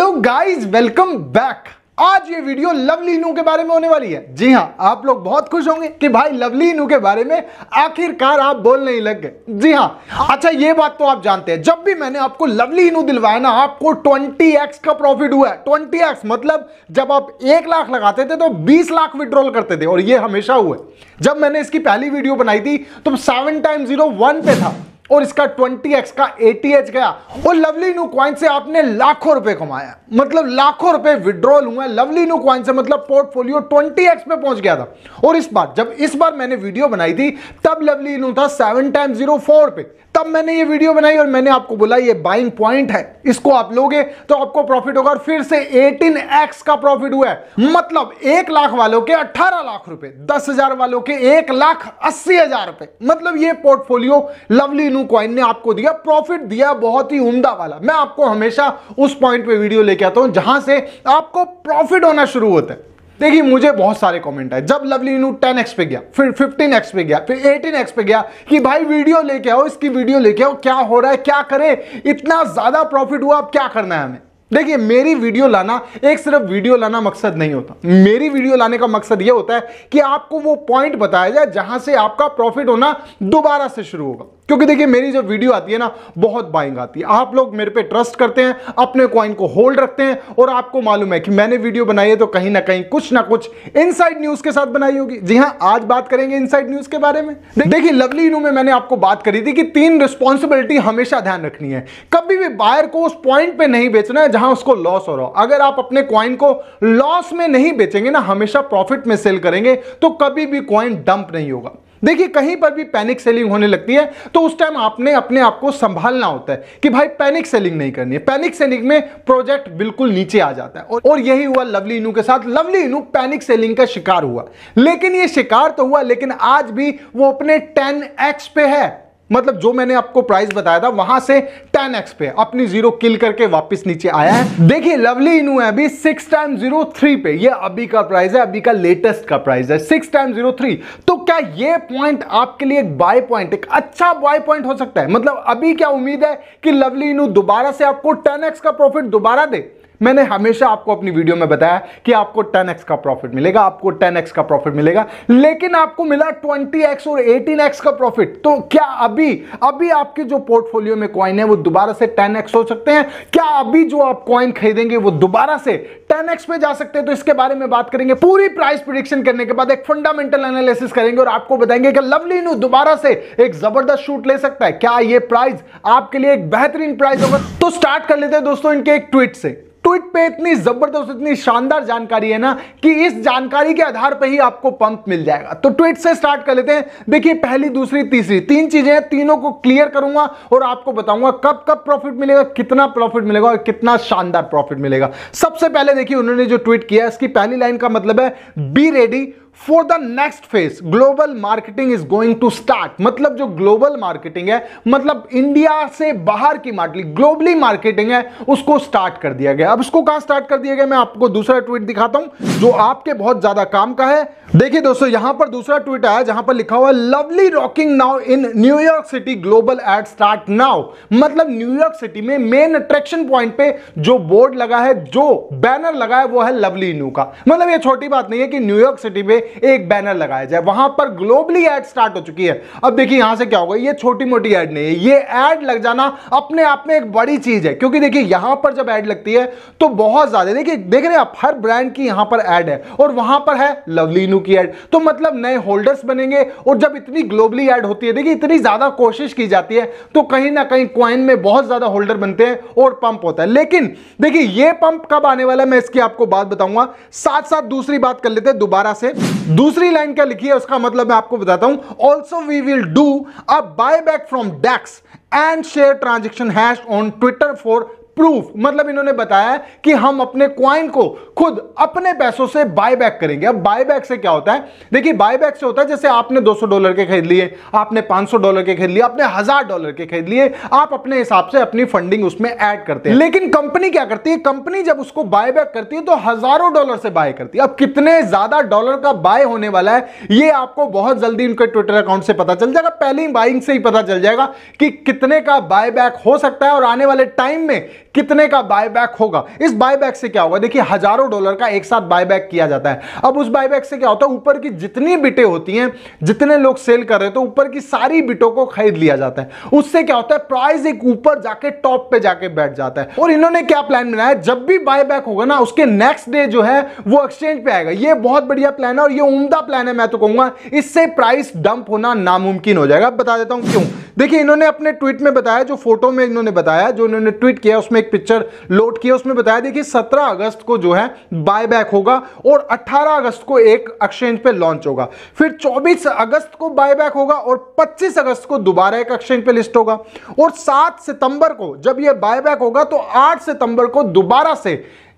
Hello guys, welcome back. आज ये video lovely इनू के बारे में होने वाली है। जी हाँ, आप लोग बहुत खुश होंगे कि भाई लवली इनू के बारे में आखिरकार आप बोलने ही लग गए। जी हाँ, अच्छा ये बात तो आप जानते हैं, जब भी मैंने आपको लवली इनू दिलवाया ना, आपको 20x का प्रॉफिट हुआ है। 20x मतलब जब आप 1 लाख लगाते थे तो 20 लाख विड्रॉल करते थे, और ये हमेशा हुआ है। जब मैंने इसकी पहली वीडियो बनाई थी तो 7 टाइम्स 0 1 पे था, और इसका 20x का 80h गया, और लवली इनू कॉइन से आपने लाखों रुपए कमाया। मतलब लाखों रुपए विड्रॉल हुआ लवली इनू कॉइन से, मतलब पोर्टफोलियो 20x पे पहुंच गया था। और इस बार मैंने वीडियो बनाई थी तब लवली इनू था 7 टाइम्स 0 4 पे। तब मैंने ये वीडियो बनाई और मैंने आपको बोला ये बाइंग पॉइंट है, इसको आप लोगे तो आपको प्रॉफिट होगा। और फिर से 18x का प्रॉफिट हुआ है, मतलब 1 लाख वालों के 18 लाख रुपए, 10,000 वालों के 1,80,000 रुपए। मतलब ये पोर्टफोलियो लवली इनू कॉइन ने आपको दिया, प्रॉफिट दिया बहुत ही उम्दा वाला। मैं आपको हमेशा उस पॉइंट पे वीडियो लेके आता हूं जहां से आपको प्रॉफिट होना शुरू होता है। देखिए, मुझे बहुत सारे कमेंट आए जब लवली इनू 10x पे गया, फिर 15x पे गया, फिर 18x पे गया, कि भाई वीडियो लेके आओ, इसकी वीडियो लेके आओ, क्या हो रहा है, क्या करे, इतना ज्यादा प्रॉफिट हुआ, अब क्या करना है हमें। देखिए, मेरी वीडियो लाना एक सिर्फ वीडियो लाना मकसद नहीं होता। मेरी वीडियो लाने का मकसद यह होता है कि आपको वो पॉइंट बताया जाए जहां से आपका प्रॉफिट होना दोबारा से शुरू होगा। क्योंकि देखिए, मेरी जो वीडियो आती है ना, बहुत बाइंग आती है। आप लोग मेरे पे ट्रस्ट करते हैं, अपने कॉइन को होल्ड रखते हैं, और आपको मालूम है कि मैंने वीडियो बनाई है तो कहीं ना कहीं कुछ ना कुछ इनसाइड न्यूज के साथ बनाई होगी। जी हां, आज बात करेंगे इनसाइड न्यूज के बारे में। देखिए, लवली इनू में मैंने आपको बात करी थी कि 3 रिस्पॉन्सिबिलिटी हमेशा ध्यान रखनी है। कभी भी बायर को उस पॉइंट पे नहीं बेचना है जहां उसको लॉस हो रहा हो। अगर आप अपने कॉइन को लॉस में नहीं बेचेंगे ना, हमेशा प्रॉफिट में सेल करेंगे, तो कभी भी कॉइन डंप नहीं होगा। देखिए, कहीं पर भी पैनिक सेलिंग होने लगती है तो उस टाइम आपने अपने आप को संभालना होता है कि भाई पैनिक सेलिंग नहीं करनी है। पैनिक सेलिंग में प्रोजेक्ट बिल्कुल नीचे आ जाता है, और यही हुआ लवली इनू के साथ। लवली इनू पैनिक सेलिंग का शिकार हुआ, लेकिन ये शिकार तो हुआ, लेकिन आज भी वो अपने 10x पे है। मतलब जो मैंने आपको प्राइस बताया था वहां से 10x पे अपनी 0 किल करके वापस नीचे आया है। देखिए, लवली इनू है अभी 6 टाइम्स 0 3 पे। ये अभी का प्राइस है, अभी का लेटेस्ट का प्राइस है 6 टाइम्स 0 3। तो क्या ये पॉइंट आपके लिए एक बाय पॉइंट, एक अच्छा बाय पॉइंट हो सकता है? मतलब अभी क्या उम्मीद है कि लवली इनू दोबारा से आपको 10x का प्रॉफिट दोबारा दे? मैंने हमेशा आपको अपनी वीडियो में बताया कि आपको 10x का प्रॉफिट मिलेगा, आपको 10x का प्रॉफिट मिलेगा, लेकिन आपको मिला 20x और 18x का प्रॉफिट। तो क्या अभी आपके जो पोर्टफोलियो में कॉइन है वो दोबारा से 10x हो सकते हैं? क्या अभी जो आप कॉइन खरीदेंगे वो दोबारा से 10x पे जा सकते हैं? तो इसके बारे में बात करेंगे। पूरी प्राइस प्रेडिक्शन करने के बाद एक फंडामेंटल एनालिसिस करेंगे और आपको बताएंगे कि लवली इनू दोबारा से एक जबरदस्त शूट ले सकता है। क्या ये प्राइस आपके लिए एक बेहतरीन प्राइस होगा? तो स्टार्ट कर लेते हैं दोस्तों इनके एक ट्वीट से। ट्वीट पे इतनी जबरदस्त, इतनी शानदार जानकारी है ना कि इस जानकारी के आधार पर ही आपको पंप मिल जाएगा। तो ट्वीट से स्टार्ट कर लेते हैं। देखिए, पहली, दूसरी, तीसरी 3 चीजें हैं, तीनों को क्लियर करूंगा और आपको बताऊंगा कब कब प्रॉफिट मिलेगा, कितना प्रॉफिट मिलेगा और कितना शानदार प्रॉफिट मिलेगा। सबसे पहले देखिए, उन्होंने जो ट्वीट किया, इसकी पहली लाइन का मतलब है be ready for the next phase, global marketing is going to start. मतलब जो ग्लोबल मार्केटिंग है, मतलब इंडिया से बाहर की मार्केटिंग, ग्लोबली मार्केटिंग है, उसको स्टार्ट कर दिया गया। अब उसको कहां स्टार्ट कर दिया गया, मैं आपको दूसरा ट्वीट दिखाता हूं जो आपके बहुत ज्यादा काम का है। देखिए दोस्तों, यहां पर दूसरा ट्वीट आया जहां पर लिखा हुआ है lovely rocking now in New York city, global ad start now. मतलब न्यूयॉर्क सिटी में मेन अट्रैक्शन पॉइंट पे जो बोर्ड लगा है, जो बैनर लगा है, वो है लवली इनू का। मतलब ये छोटी बात नहीं है कि न्यूयॉर्क सिटी में एक बैनर लगाया जाए, वहां पर ग्लोबली एड स्टार्ट हो चुकी है। अब देखिए यहां से क्या होगा, ये छोटी मोटी एड नहीं है, ये एड लग जाना अपने आप में एक बड़ी चीज है। क्योंकि देखिए, यहां पर जब एड लगती है तो बहुत ज्यादा, देखिए देख रहे हैं आप, हर ब्रांड की यहां पर एड है और वहां पर है लवली इनू की एड। तो मतलब नए होल्डर्स बनेंगे, और जब इतनी ग्लोबली एड होती है, देखिए इतनी ज्यादा कोशिश की जाती है, तो कहीं ना कहीं कॉइन में बहुत ज्यादा होल्डर बनते हैं और पंप होता है। लेकिन देखिए, ये पंप कब आने वाला है मैं इसकी आपको बात बताऊंगा। साथ साथ दूसरी बात कर लेते हैं दोबारा से। दूसरी लाइन क्या लिखी है उसका मतलब मैं आपको बताता हूं। Also we will do a buy back from DEX and share transaction hash on Twitter for proof. मतलब इन्होंने बताया कि हम अपने कॉइन को खुद अपने पैसों से बाय बैक करेंगे। अब बाय बैक से क्या होता है, देखिए बाय बैक से होता है जैसे आपने $200 के खरीद लिए, आपने $500 के खरीद लिए, आपने $1000 के खरीद लिए, आप अपने हिसाब से अपनी फंडिंग उसमें ऐड करते हैं। लेकिन कंपनी क्या करती है, कंपनी जब उसको बाय बैक करती है तो हजारों डॉलर से बाय करती है। अब कितने ज्यादा डॉलर का बाय होने वाला है ये आपको बहुत जल्दी उनके ट्विटर अकाउंट से पता चल जाएगा। पहली बाइंग से ही पता चल जाएगा कि कितने का बाय बैक हो सकता है और आने वाले टाइम में कितने का बायबैक होगा। इस बायबैक से क्या होगा, देखिए हजारों डॉलर का एक साथ बायबैक किया जाता है। अब उस बायबैक से क्या होता है, ऊपर की जितनी बिटें होती हैं, जितने लोग सेल कर रहे हैं, तो ऊपर की सारी बिटों को खरीद लिया जाता है। उससे क्या होता है, प्राइस एक ऊपर जाके टॉप पे जाके बैठ जाता है। और इन्होंने क्या प्लान बनाया, जब भी बायबैक होगा ना, उसके नेक्स्ट डे जो है वो एक्सचेंज पे आएगा। ये बहुत बढ़िया प्लान है और ये उम्दा प्लान है, मैं तो कहूंगा इससे प्राइस डंप होना नामुमकिन हो जाएगा। बता देता हूं क्यों। देखिए इन्होंने अपने ट्वीट में बताया, जो फोटो में इन्होंने बताया, जो इन्होंने ट्वीट किया उसमें एक पिक्चर लोड किया, उसमें बताया देखिए 17 अगस्त को जो है बायबैक होगा और 18 अगस्त को एक एक्सचेंज पे लॉन्च होगा, फिर 24 अगस्त को बायबैक होगा और 25 अगस्त को दोबारा एक एक्सचेंज पे लिस्ट होगा और 7 सितंबर को जब ये बायबैक होगा तो 8 सितंबर को दोबारा से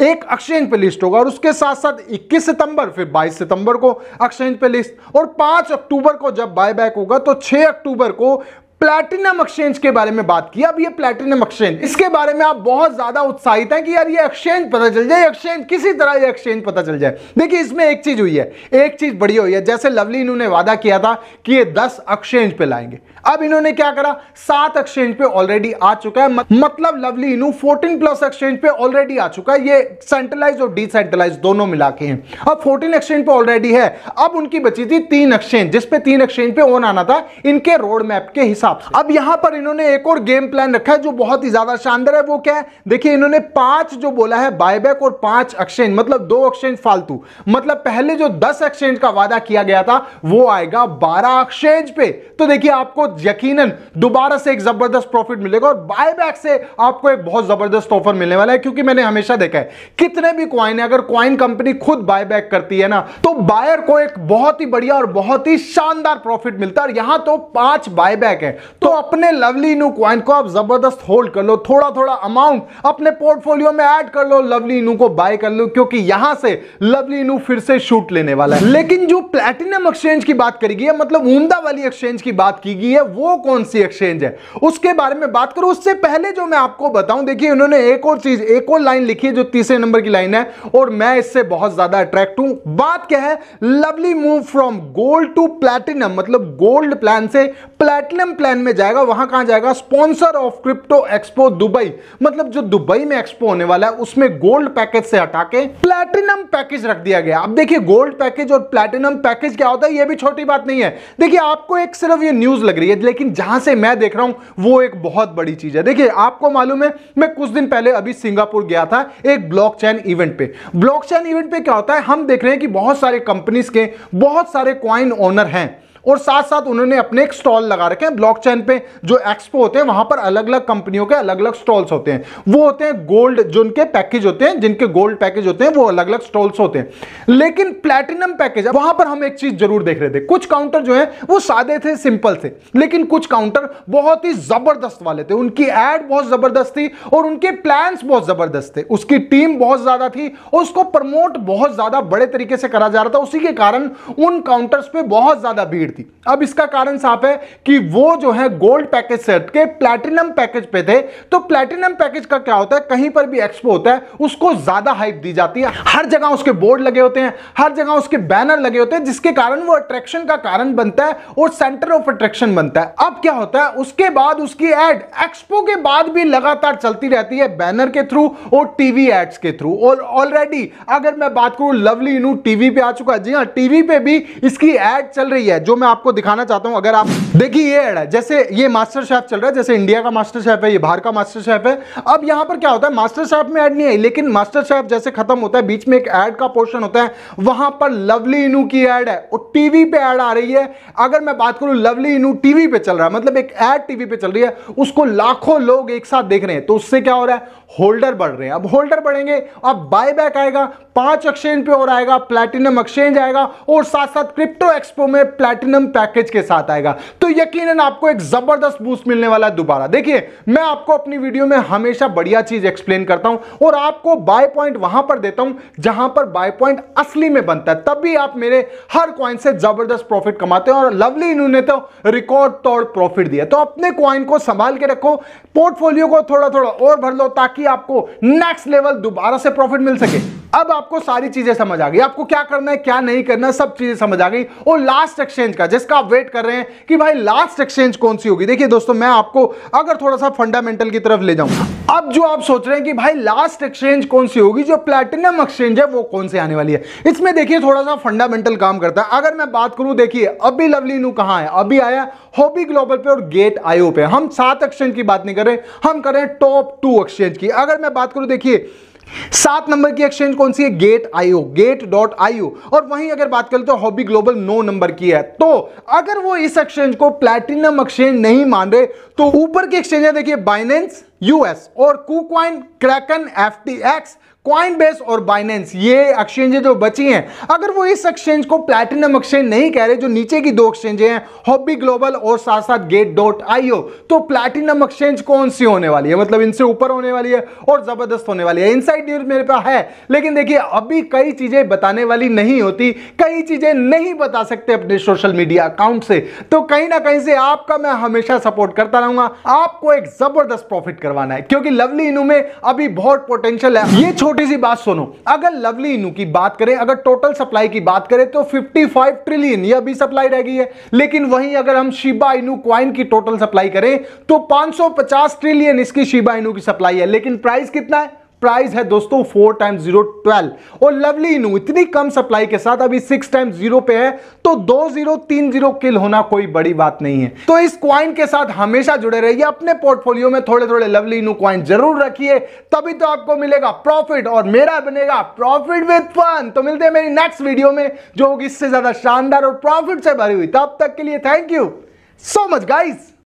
एक एक्सचेंज पे लिस्ट होगा और उसके साथ साथ 21 सितंबर फिर 22 सितंबर को एक्सचेंज पे लिस्ट और 5 अक्टूबर को जब बायबैक होगा तो 6 अक्टूबर को प्लैटिनम एक्सचेंज के बारे में बात की। अब ये प्लैटिनम एक्सचेंज, इसके बारे में आप बहुत ज्यादा उत्साहित हैं कि यार ये एक्सचेंज पता चल जाए, एक्सचेंज किसी तरह ये एक्सचेंज पता चल जाए। देखिए इसमें एक चीज हुई है, एक चीज बढ़िया हुई है। जैसे लवली इन्होंने वादा किया था कि ये 10 एक्सचेंज पे लाएंगे, अब इन्होंने क्या करा, 7 एक्सचेंज पे ऑलरेडी आ चुका है। मतलब लवली इनू 14+ एक्सचेंज पे ऑलरेडी आ चुका है। ये सेंट्रलाइज और डिसेंट्रलाइज दोनों मिला के हैं। अब 14 एक्सचेंज पे ऑलरेडी है। अब उनकी बची थी 3 एक्सचेंज, जिसपे 3 एक्सचेंज पे ऑन आना था इनके रोड मैप के हिसाब से। अब यहां पर इन्होंने एक और गेम प्लान रखा है जो बहुत ही ज्यादा शानदार है। वो क्या है, देखिए इन्होंने 5 जो बोला है बायबैक और 5 एक्सचेंज, मतलब 2 एक्सचेंज फालतू। मतलब पहले जो 10 एक्सचेंज का वादा किया गया था वो आएगा 12 एक्सचेंज पे। तो देखिए आपको यकीनन दोबारा से एक जबरदस्त प्रॉफिट मिलेगा और बायबैक से आपको एक बहुत जबरदस्त ऑफर मिलने वाला है। क्योंकि मैंने हमेशा देखा है कितने भी कॉइन है, अगर कॉइन कंपनी खुद बायबैक करती है ना तो बायर को एक बहुत ही बढ़िया और बहुत ही शानदार प्रॉफिट मिलता है। और यहां तो 5 बायबैक है, तो अपने लवली इनू कॉइन को आप जबरदस्त होल्ड कर लो, थोड़ा थोड़ा अमाउंट अपने पोर्टफोलियो में ऐड कर लो, लवली इनू को बाय कर लो, क्योंकि यहां से लवली इनू फिर से शूट लेने वाला है। लेकिन जो प्लैटिनम एक्सचेंज की बात करी गई है, मतलब उम्दा वाली एक्सचेंज की बात की गई है, वो कौन सी एक्सचेंज है उसके बारे में बात करूं। उससे पहले जो मैं आपको बताऊं, देखिए उन्होंने एक और चीज, एक और लाइन लिखी है जो तीसरे नंबर की लाइन है और मैं इससे बहुत ज्यादा अट्रैक्ट हूं। बात क्या है, lovely move from gold to platinum, मतलब गोल्ड प्लान से प्लैटिनम प्लान में जाएगा। वहां कहां जाएगा, sponsor of crypto expo Dubai, मतलब जो दुबई में एक्सपो होने वाला है उसमें गोल्ड पैकेज से हटा के प्लैटिनम पैकेज रख दिया गया। अब देखिए गोल्ड पैकेज और प्लैटिनम पैकेज क्या होता है, यह भी छोटी बात नहीं है। देखिए आपको एक सिर्फ ये न्यूज लग रही है, लेकिन जहां से मैं देख रहा हूं वो एक बहुत बड़ी चीज है। देखिए आपको मालूम है, मैं कुछ दिन पहले अभी सिंगापुर गया था एक ब्लॉकचेन इवेंट पे। ब्लॉकचेन इवेंट पे क्या होता है, हम देख रहे हैं कि बहुत सारे कंपनीज के बहुत सारे कॉइन ओनर हैं और साथ साथ उन्होंने अपने एक स्टॉल लगा रखे हैं ब्लॉकचेन पे। जो एक्सपो होते हैं वहां पर अलग अलग कंपनियों के अलग अलग स्टॉल्स होते हैं, वो होते हैं गोल्ड, जो उनके पैकेज होते हैं, जिनके गोल्ड पैकेज होते हैं वो अलग अलग स्टॉल्स होते हैं। लेकिन प्लैटिनम पैकेज, वहां पर हम एक चीज जरूर देख रहे थे, कुछ काउंटर जो है वो सादे थे, सिंपल थे, लेकिन कुछ काउंटर बहुत ही जबरदस्त वाले थे। उनकी एड बहुत जबरदस्त थी और उनके प्लान्स बहुत जबरदस्त थे, उसकी टीम बहुत ज्यादा थी और उसको प्रमोट बहुत ज्यादा बड़े तरीके से करा जा रहा था। उसी के कारण उन काउंटर्स पे बहुत ज्यादा भीड़ थी। अब इसका कारण साफ है कि वो जो है गोल्ड पैकेज से हट के प्लैटिनम पैकेज पे थे। तो प्लैटिनम पैकेज का क्या होता है, कहीं पर भी एक्सपो होता है उसको ज्यादा हाइप दी जाती है, हर जगह उसके बोर्ड लगे होते हैं, हर जगह उसके बैनर लगे होते हैं, जिसके कारण वो अट्रैक्शन का कारण बनता है और सेंटर ऑफ अट्रैक्शन बनता है। अब क्या होता है, उसके बाद उसकी एड एक्सपो के बाद भी लगातार चलती रहती है, बैनर के थ्रू और टीवी एड्स के थ्रू। और ऑलरेडी अगर मैं बात करूं, लवली इनू टीवी पे आ चुका है। जी हां, टीवी पे भी इसकी एड चल रही है, जो मैं आपको दिखाना चाहता हूं। अगर आप देखिए ये एड है, जैसे ये मास्टर शेफ चल रहा है, जैसे इंडिया का मास्टर शेफ है, ये बाहर का मास्टर शेफ है। अब यहां पर क्या होता है, मास्टर शेफ में एड नहीं आई, लेकिन मास्टर शेफ जैसे खत्म होता है बीच में एक एड का पोर्शन होता है, वहां पर लवली इनू की एड है और टीवी पे एड आ रही है। अगर मैं बात करूं, लवली इनू टीवी पे चल रहा है, मतलब एक एड टीवी पे चल रही है, उसको लाखों लोग एक साथ देख रहे हैं, तो उससे क्या हो रहा है, होल्डर बढ़ रहे हैं। अब होल्डर बढ़ेंगे, अब बायबैक आएगा, 5 एक्सचेंज पे और आएगा, प्लैटिनम एक्सचेंज आएगा और साथ साथ क्रिप्टो एक्सपो में प्लैटिनम पैकेज के साथ आएगा। तो यकीनन आपको एक जबरदस्त बूस्ट मिलने वाला है दोबारा। देखिए मैं आपको अपनी वीडियो में हमेशा बढ़िया चीज एक्सप्लेन करता हूं और आपको बाय पॉइंट वहां पर देता हूं जहां पर बाय पॉइंट असली में बनता है, तभी आप मेरे हर कॉइन से जबरदस्त प्रॉफिट कमाते हैं। और लवली इन्होंने तो रिकॉर्ड तोड़ प्रॉफिट दिया। तो अपने कॉइन को संभाल के रखो, पोर्टफोलियो को थोड़ा थोड़ा और भर लो, ताकि आपको नेक्स्ट लेवल दोबारा से प्रॉफिट मिल सके। अब आपको सारी चीजें समझ आ गई, आपको क्या करना है क्या नहीं करना, सब चीजें समझ आ गई। और लास्ट एक्सचेंज का जिसका आप वेट कर रहे हैं कि भाई लास्ट एक्सचेंज कौन सी होगी, देखिए दोस्तों मैं आपको अगर थोड़ा सा फंडामेंटल की तरफ ले जाऊं, अब जो आप सोच रहे हैं कि भाई लास्ट एक्सचेंज कौन सी होगी, जो प्लैटिनम एक्सचेंज है वो कौन सी आने वाली है, इसमें देखिए थोड़ा सा फंडामेंटल काम करता है। अगर मैं बात करूं, देखिए अभी लवली नू कहां है, अभी आया हॉबी ग्लोबल पे और गेट आईओ पे। हम 7 एक्सचेंज की बात नहीं कर रहे, हम कर रहे हैं टॉप 2 एक्सचेंज की। अगर मैं बात करूं, देखिए 7 नंबर की एक्सचेंज कौन सी है, गेट आईओ, गेट.io। और वहीं अगर बात करें तो हॉबी ग्लोबल 9 नंबर की है। तो अगर वो इस एक्सचेंज को प्लैटिनम एक्सचेंज नहीं मान रहे तो ऊपर की एक्सचेंज है देखिए बाइनेंस यूएस और कुकॉइन, क्रैकन, एफटीएक्स, कॉइनबेस और बाइनेंस, ये एक्सचेंजेस जो बची हैं, अगर वो इस एक्सचेंज को प्लैटिनम एक्सचेंज नहीं कह रहे, जो नीचे की 2 एक्सचेंज हैं हॉबी ग्लोबल और साथ साथ गेट.io, तो प्लैटिनम एक्सचेंज कौन सी होने वाली है, मतलब इनसे ऊपर होने वाली है और जबरदस्त होने वाली है। इनसाइड न्यूज मेरे पास है, लेकिन देखिए अभी कई चीजें बताने वाली नहीं होती, कई चीजें नहीं बता सकते अपने सोशल मीडिया अकाउंट से, तो कहीं ना कहीं से आपका मैं हमेशा सपोर्ट करता रहूंगा। आपको एक जबरदस्त प्रॉफिट करवाना है क्योंकि लवली इनू में अभी बहुत पोटेंशियल है। ये छोटी सी बात सुनो, अगर लवली इनू की बात करें, अगर टोटल सप्लाई की बात करें तो 55 ट्रिलियन ये अभी सप्लाई रह गई है, लेकिन वहीं अगर हम शिबा इनू कॉइन की टोटल सप्लाई करें तो 550 ट्रिलियन इसकी शिबा इनू की सप्लाई है। लेकिन प्राइस कितना है, प्राइस है दोस्तों 4 टाइम्स 0 12। और लवली इनू इतनी कम सप्लाई के साथ अभी 6 टाइम्स 0 पे है, तो 2030 किल होना कोई बड़ी बात नहीं है। तो इस क्वाइन के साथ हमेशा जुड़े रहिए, अपने पोर्टफोलियो में थोड़े थोड़े लवली इनू क्वाइन जरूर रखिए, तभी तो आपको मिलेगा प्रॉफिट और मेरा बनेगा प्रॉफिट विद फन। तो मिलते हैं मेरी नेक्स्ट वीडियो में जो होगी इससे ज्यादा शानदार और प्रॉफिट से भरी हुई। तब तक के लिए thank you so much guys.